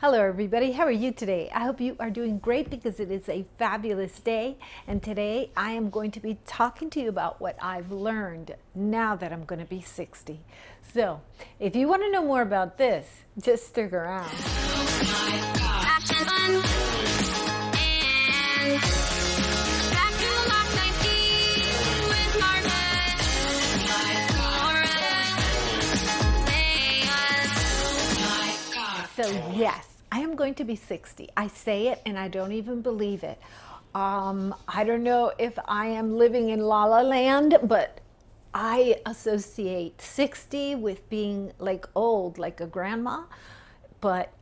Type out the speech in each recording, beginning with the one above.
Hello everybody, how are you today? I hope you are doing great because it is a fabulous day, and today I am going to be talking to you about what I've learned now that I'm going to be 60. So if you want to know more about this, just stick around. So yes, I am going to be 60. I say it and I don't even believe it. I don't know if I am living in La La Land, but I associate 60 with being like old, like a grandma, but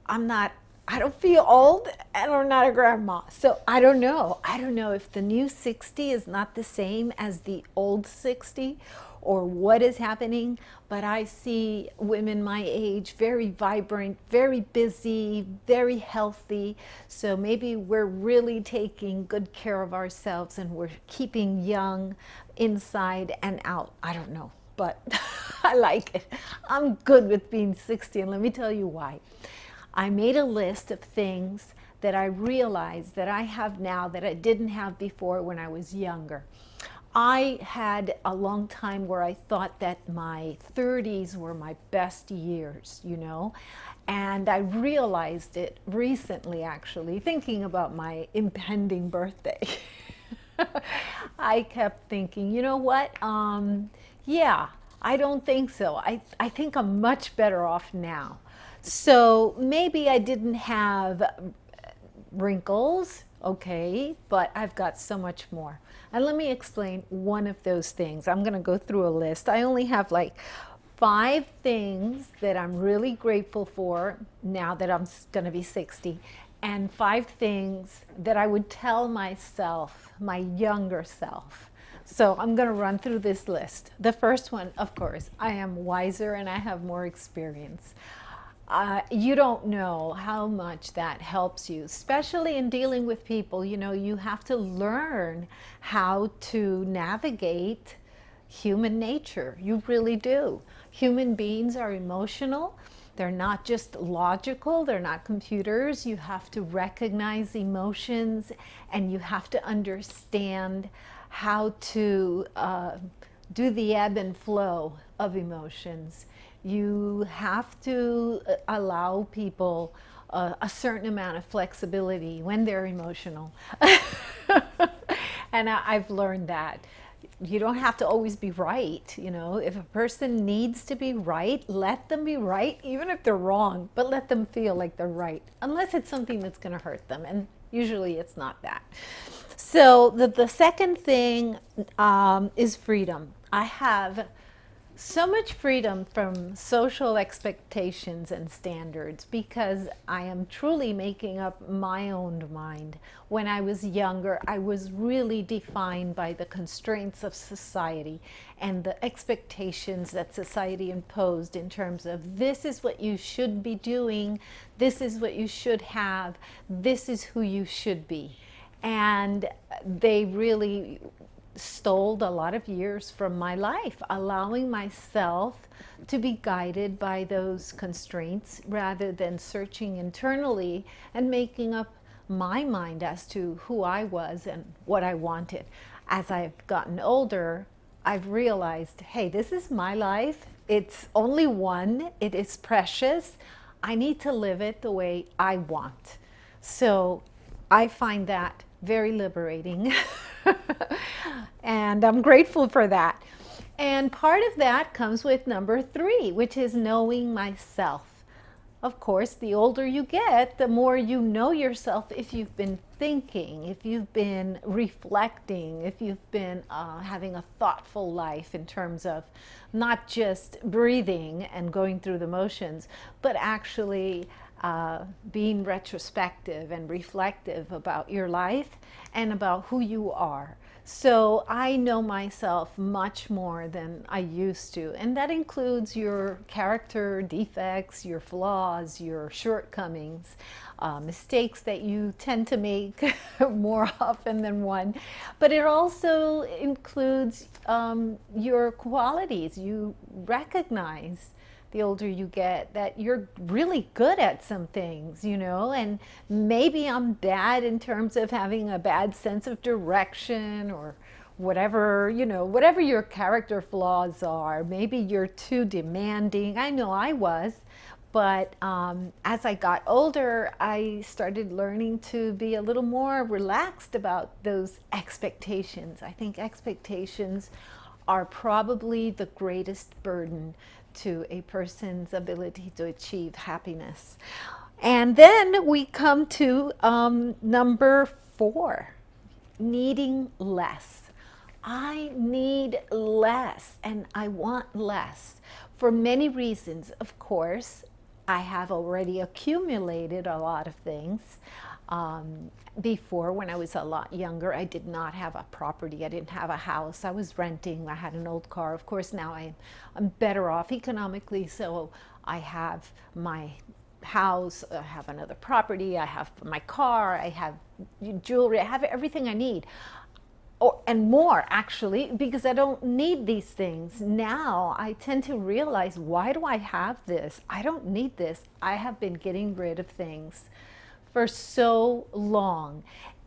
I'm not, I don't feel old and I'm not a grandma. So I don't know. I don't know if the new 60 is not the same as the old 60 or what is happening, but I see women my age very vibrant, very busy, very healthy. So maybe we're really taking good care of ourselves and we're keeping young inside and out. I don't know, but I like it. I'm good with being 60, and let me tell you why. I made a list of things that I realized that I have now that I didn't have before when I was younger. I had a long time where I thought that my 30s were my best years, and I realized it recently, actually, thinking about my impending birthday. I kept thinking, you know what? Yeah, I don't think so. I think I'm much better off now. So maybe I didn't have wrinkles, okay, but I've got so much more. And let me explain one of those things. I'm going to go through a list. I only have like 5 things that I'm really grateful for now that I'm going to be 60, and 5 things that I would tell myself, my younger self. So I'm going to run through this list. The first one, of course, I am wiser and I have more experience. You don't know how much that helps you, especially in dealing with people. You have to learn how to navigate human nature. You really do. Human beings are emotional. They're not just logical. They're not computers. You have to recognize emotions, and you have to understand how to do the ebb and flow of emotions. You have to allow people a certain amount of flexibility when they're emotional. And I've learned that. You don't have to always be right. If a person needs to be right, let them be right, even if they're wrong, but let them feel like they're right, unless it's something that's going to hurt them. And usually it's not that. So the second thing is freedom. I have so much freedom from social expectations and standards because I am truly making up my own mind. When I was younger, I was really defined by the constraints of society and the expectations that society imposed in terms of this is what you should be doing, this is what you should have, this is who you should be. And they really stole a lot of years from my life, allowing myself to be guided by those constraints rather than searching internally and making up my mind as to who I was and what I wanted. As I've gotten older, I've realized, hey, this is my life. It's only one. It is precious. I need to live it the way I want. So I find that very liberating. And I'm grateful for that. And part of that comes with number 3, which is knowing myself. Of course, the older you get, the more you know yourself if you've been thinking, if you've been reflecting, if you've been having a thoughtful life in terms of not just breathing and going through the motions, but actually being retrospective and reflective about your life and about who you are. So I know myself much more than I used to, and that includes your character defects, your flaws, your shortcomings, mistakes that you tend to make more often than one. But it also includes your qualities. You recognize the older you get, that you're really good at some things, you know, and maybe I'm bad in terms of having a bad sense of direction or whatever, you know, whatever your character flaws are. Maybe you're too demanding. I know I was. But as I got older, I started learning to be a little more relaxed about those expectations. I think expectations are probably the greatest burden to a person's ability to achieve happiness. And then we come to number 4, needing less. I need less and I want less for many reasons. Of course, I have already accumulated a lot of things. Before, when I was a lot younger, I did not have a property. I didn't have a house. I was renting. I had an old car. Of course, now I'm better off economically, so I have my house, I have another property, I have my car, I have jewelry, I have everything I need. And more, actually, because I don't need these things. Now I tend to realize, why do I have this? I don't need this. I have been getting rid of things for so long.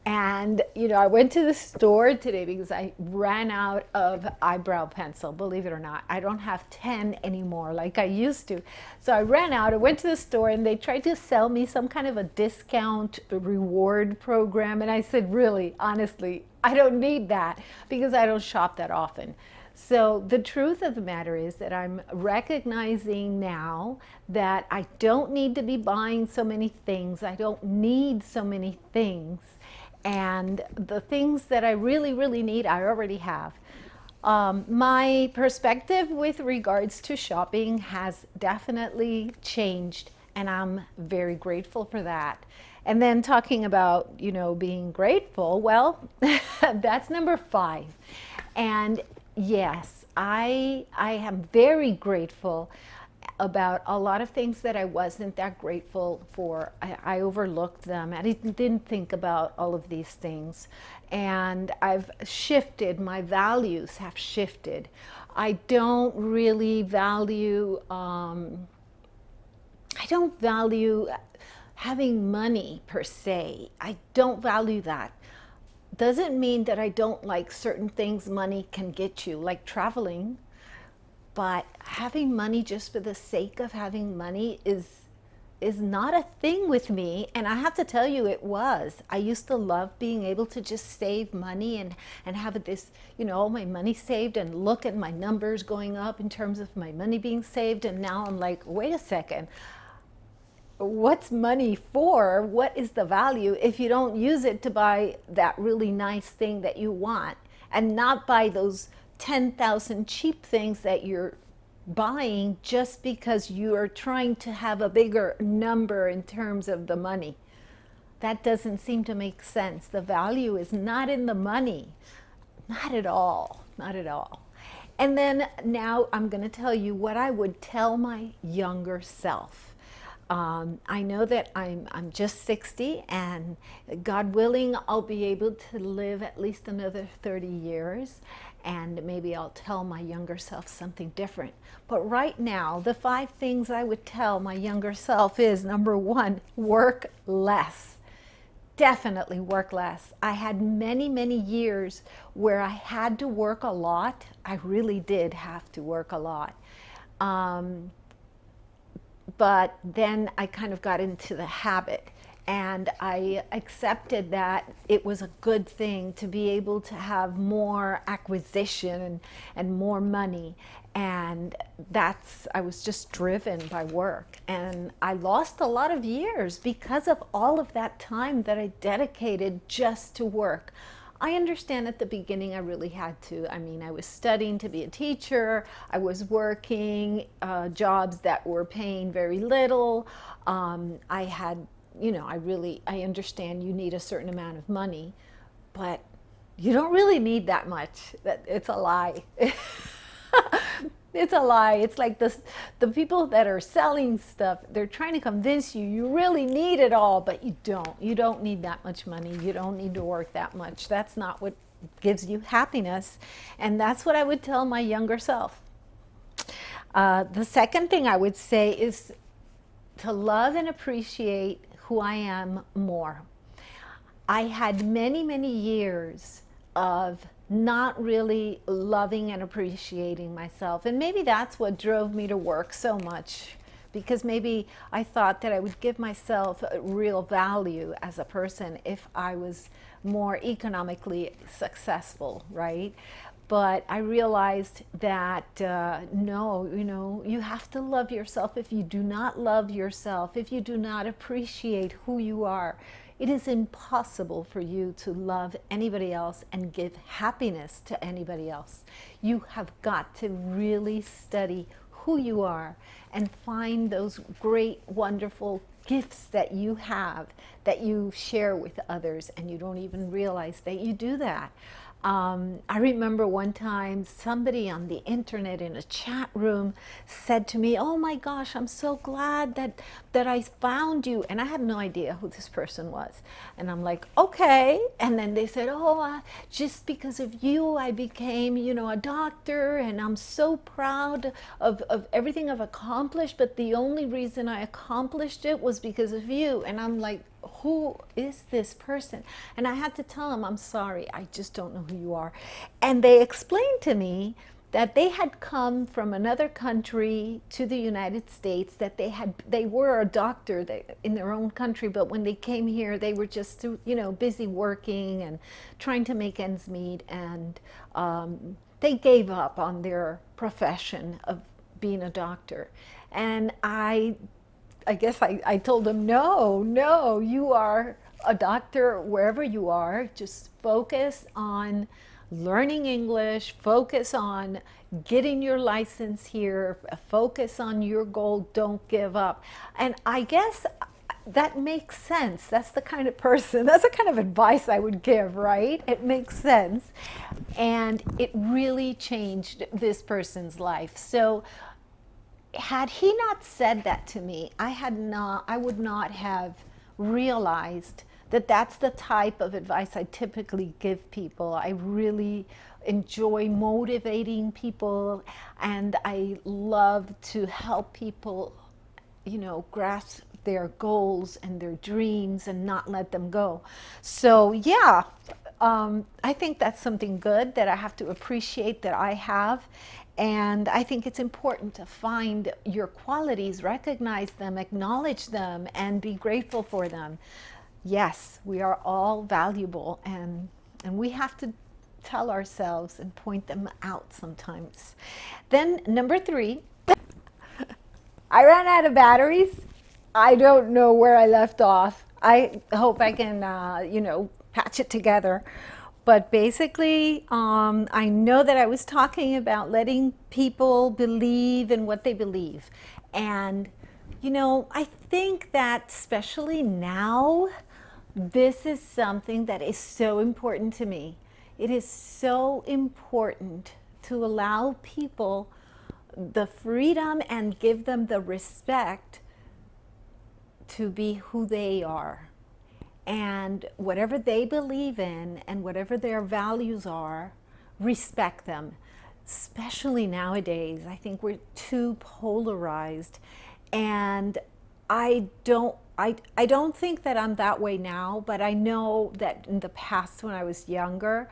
And, you know, I went to the store today because I ran out of eyebrow pencil, believe it or not. I don't have 10 anymore like I used to. So I ran out, I went to the store, and they tried to sell me some kind of a discount reward program. And I said, really, honestly, I don't need that because I don't shop that often. So the truth of the matter is that I'm recognizing now that I don't need to be buying so many things. I don't need so many things. And the things that I really, really need, I already have. My perspective with regards to shopping has definitely changed, and I'm very grateful for that. And then talking about, you know, being grateful, well, that's number 5. And yes, I am very grateful about a lot of things that I wasn't that grateful for. I overlooked them. I didn't think about all of these things. And I've shifted, my values have shifted. I don't really value, I don't value having money per se. I don't value that. Doesn't mean that I don't like certain things money can get you, like traveling. But having money just for the sake of having money is not a thing with me. And I have to tell you, it was. I used to love being able to just save money and have this, you know, all my money saved and look at my numbers going up in terms of my money being saved. And now I'm like, wait a second. What's money for? What is the value if you don't use it to buy that really nice thing that you want, and not buy those 10,000 cheap things that you're buying just because you are trying to have a bigger number in terms of the money? That doesn't seem to make sense. The value is not in the money. Not at all. Not at all. And then now I'm going to tell you what I would tell my younger self. I know that I'm just 60, and God willing, I'll be able to live at least another 30 years, and maybe I'll tell my younger self something different. But right now, the 5 things I would tell my younger self is, number 1, work less. Definitely work less. I had many, many years where I had to work a lot. I really did have to work a lot. But then I kind of got into the habit, and I accepted that it was a good thing to be able to have more acquisition and more money. And I was just driven by work. And I lost a lot of years because of all of that time that I dedicated just to work. I understand at the beginning I really had to. I mean, I was studying to be a teacher. I was working jobs that were paying very little. I had, you know, I understand you need a certain amount of money, but you don't really need that much. It's a lie. It's a lie. It's like the people that are selling stuff, they're trying to convince you you really need it all, but you don't. You don't need that much money. You don't need to work that much. That's not what gives you happiness. And that's what I would tell my younger self. The second thing I would say is to love and appreciate who I am more. I had many, many years of not really loving and appreciating myself. And maybe that's what drove me to work so much, because maybe I thought that I would give myself a real value as a person if I was more economically successful, right? But I realized that no, you have to love yourself. If you do not love yourself, if you do not appreciate who you are, it is impossible for you to love anybody else and give happiness to anybody else. You have got to really study who you are and find those great, wonderful gifts that you have that you share with others, and you don't even realize that you do that. I remember one time somebody on the internet in a chat room said to me, "Oh my gosh, I'm so glad that I found you." And I had no idea who this person was. And I'm like, "Okay." And then they said, "Oh, just because of you, I became, a doctor, and I'm so proud of everything I've accomplished. But the only reason I accomplished it was because of you." And I'm like, who is this person? And I had to tell them, "I'm sorry, I just don't know who you are." And they explained to me that they had come from another country to the United States, that they were a doctor in their own country, but when they came here, they were just busy working and trying to make ends meet, and they gave up on their profession of being a doctor. And I guess I told him, no, you are a doctor wherever you are. Just focus on learning English, focus on getting your license here, focus on your goal, don't give up. And I guess that makes sense. That's the kind of person, that's the kind of advice I would give, right? It makes sense. And it really changed this person's life. So had he not said that to me, I would not have realized that that's the type of advice I typically give people. I really enjoy motivating people, and I love to help people, grasp their goals and their dreams and not let them go. So yeah, I think that's something good that I have to appreciate that I have. And I think it's important to find your qualities, recognize them, acknowledge them, and be grateful for them. Yes, we are all valuable, and we have to tell ourselves and point them out sometimes. Then number 3, I ran out of batteries. I don't know where I left off. I hope I can, patch it together. But basically, I know that I was talking about letting people believe in what they believe. And, I think that especially now, this is something that is so important to me. It is so important to allow people the freedom and give them the respect to be who they are. And whatever they believe in and whatever their values are, respect them. Especially nowadays, I think we're too polarized. And I don't think that I'm that way now, but I know that in the past when I was younger,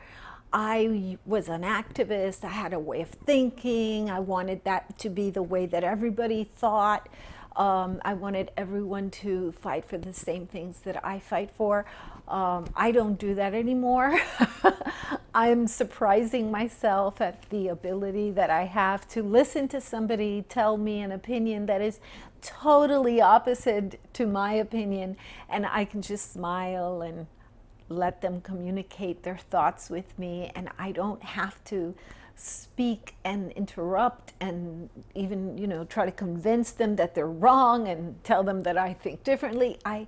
I was an activist. I had a way of thinking. I wanted that to be the way that everybody thought. I wanted everyone to fight for the same things that I fight for. I don't do that anymore. I'm surprising myself at the ability that I have to listen to somebody tell me an opinion that is totally opposite to my opinion, and I can just smile and let them communicate their thoughts with me, and I don't have to speak and interrupt and even try to convince them that they're wrong and tell them that I think differently. I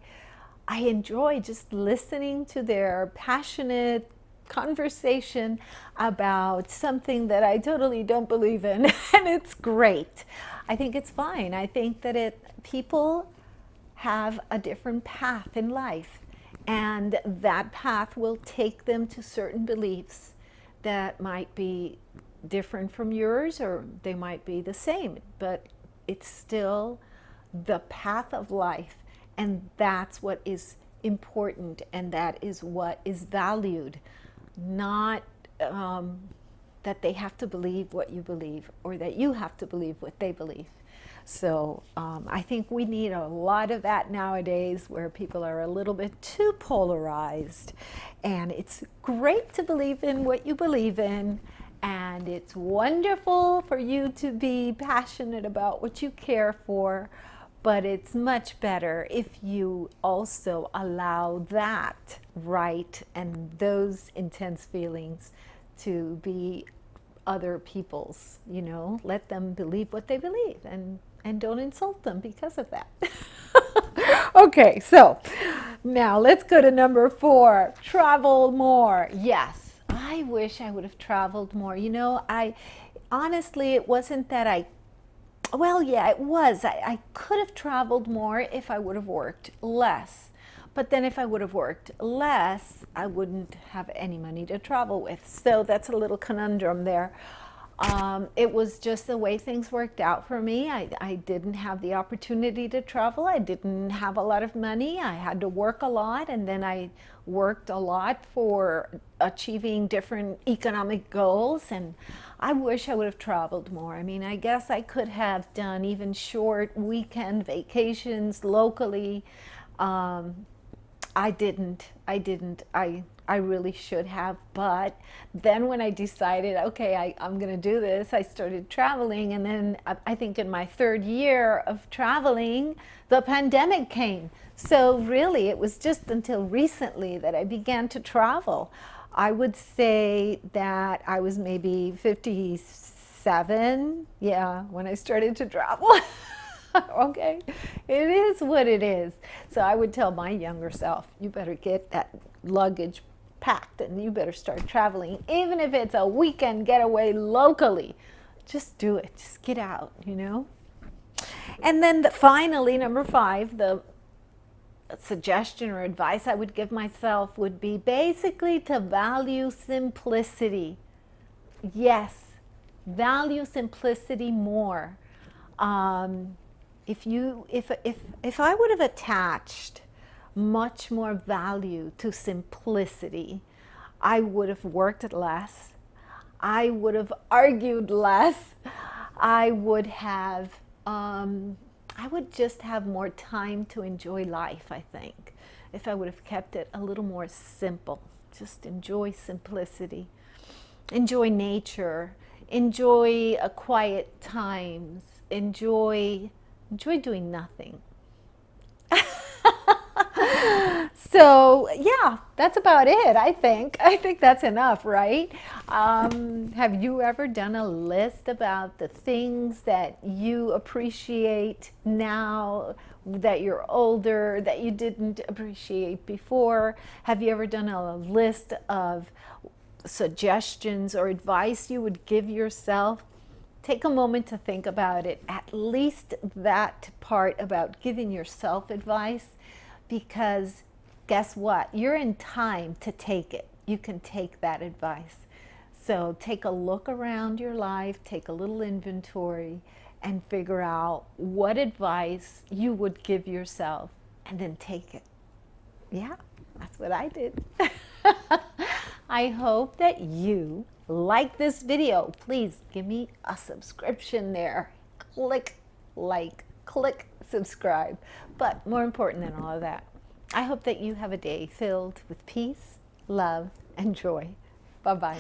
enjoy just listening to their passionate conversation about something that I totally don't believe in, and it's great. I think it's fine. I think that people have a different path in life, and that path will take them to certain beliefs that might be different from yours, or they might be the same, but it's still the path of life, and that's what is important, and that is what is valued, not that they have to believe what you believe, or that you have to believe what they believe. So I think we need a lot of that nowadays, where people are a little bit too polarized. And it's great to believe in what you believe in, and it's wonderful for you to be passionate about what you care for, but it's much better if you also allow that right and those intense feelings to be other people's, you know. Let them believe what they believe, and don't insult them because of that. Okay, so now let's go to number 4, travel more. Yes, I wish I would have traveled more. You know, honestly, it wasn't that well, yeah, it was. I could have traveled more if I would have worked less. But then if I would have worked less, I wouldn't have any money to travel with. So that's a little conundrum there. It was just the way things worked out for me. I didn't have the opportunity to travel. I didn't have a lot of money. I had to work a lot, and then I worked a lot for achieving different economic goals. And I wish I would have traveled more. I mean, I guess I could have done even short weekend vacations locally. I didn't. I really should have. But then when I decided, okay, I'm going to do this, I started traveling. And then I think in my 3rd year of traveling, the pandemic came. So really, it was just until recently that I began to travel. I would say that I was maybe 57, yeah, when I started to travel. Okay, it is what it is. So I would tell my younger self, you better get that luggage packed and you better start traveling, even if it's a weekend getaway locally. Just do it. Just get out, you know. And then finally, number 5, the suggestion or advice I would give myself would be basically to value simplicity. Yes, value simplicity more. If I would have attached much more value to simplicity, I would have worked less. I would have argued less. I would just have more time to enjoy life, I think, if I would have kept it a little more simple. Just enjoy simplicity. Enjoy nature. Enjoy quiet times. Enjoy doing nothing. So yeah, that's about it. I think that's enough, right? Have you ever done a list about the things that you appreciate now that you're older, that you didn't appreciate before? Have you ever done a list of suggestions or advice you would give yourself? Take a moment to think about it, at least that part about giving yourself advice, because guess what? You're in time to take it. You can take that advice. So take a look around your life, take a little inventory, and figure out what advice you would give yourself, and then take it. Yeah, that's what I did. I hope that you like this video. Please give me a subscription there. Click like, click subscribe. But more important than all of that, I hope that you have a day filled with peace, love, and joy. Bye-bye.